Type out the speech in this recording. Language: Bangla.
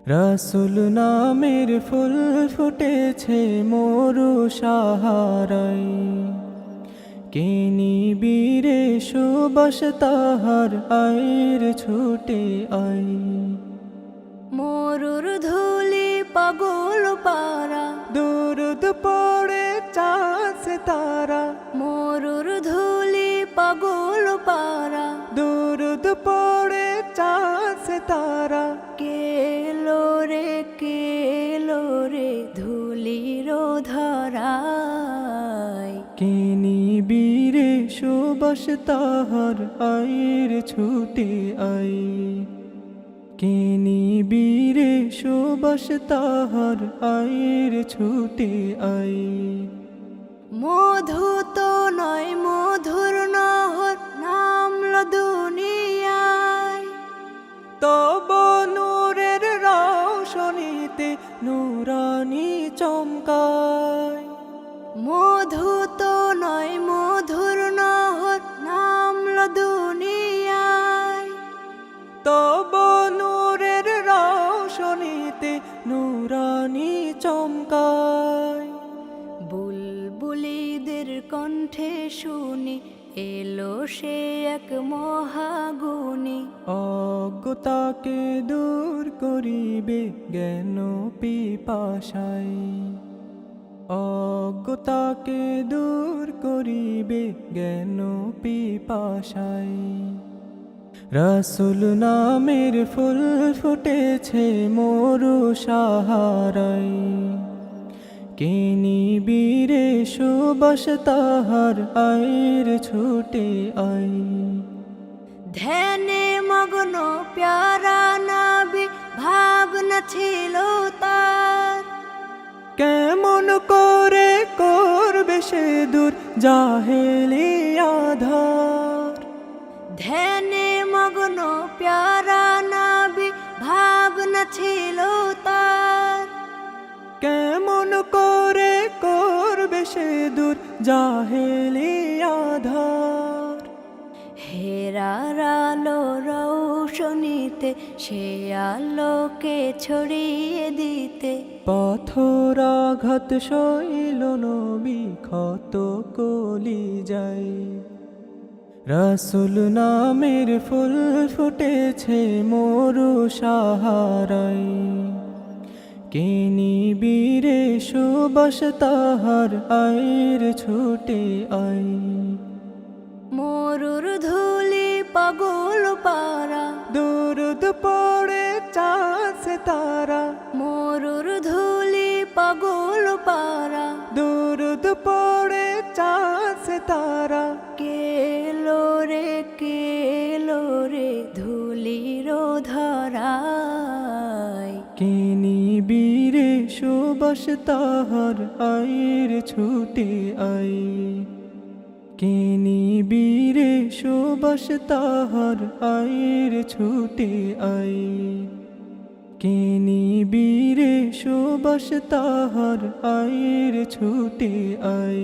রাসূল নামের ফুল ফুটেছে মরু সাহারায়, কে নিবিরে সুবাস তাহার আয়ের ছুটে আই। মরুর ধুলি পাগল পারা, দুরুদ পড়ে চাঁদ তারা, মরুর ধুলি পাগল পারা, দুরুদ পড়ে চাঁদ তারা। কেলো রে ধুলির ধরায়, কে নিবিরে সুবাস তাহার আয়ের ছুটে আই। কে নিবিরে সুবাস তাহার আয়ের ছুটে আই। মধু তো নয় মধুর নহর নামল দুনিয়ায়, তব নূরের রৌশনীতে নূরানি চমকায়। মধু তো নয় মধুর নহর নামল দুনিয়ায়, তব নূরের রৌশনীতে নূরানি চমকায়। বুলবুলিদের কণ্ঠে শুনি এলো সে এক মহাগুণী, অজ্ঞতাকে দূর করিবে জ্ঞান পিপাসায়। অজ্ঞতাকে দূর করিবে জ্ঞান পিপাসায়। রাসূল নামের ফুল ফুটেছে মরু সাহারায়, কে নিবিরে সুবাস তাহার আয়ের ছুটে আই। ধ্যানে মগ্ন প্যারা নাবি ভাবনা ছিল তার, কেমন করে করবে সে দূর জাহেলি আধার। ধ্যানে মগ্ন প্যারা নাবি ভাবনা ছিল তার, কেমন করে করবে সে দূর জাহেলি আধার। হেরার আলো রৌশনীতে সে আলোকে ছড়িয়ে দিতে, পাথরাঘাত শৈল নবী ক্ষত কলি যায়। রাসূল নামের ফুল ফুটেছে মরু সাহারায়, কে নিবিরে সুবাস তাহার আয়ের ছুটে আই। মরুর ধুলি পাগল পারা, দুরুদ পড়ে চাঁদ তারা, মরুর ধুলি পাগল পারা, দুরুদ পড়ে চাঁদ তারা। কেলো রে ধুলির ধরায়, কে নিবিরে সুবাস তাহার আয়ের ছুটে আই। কে নিবিরে সুবাস তাহার আয়ের ছুটে আই। কে নিবিরে সুবাস তাহার আয়ের ছুটে আই।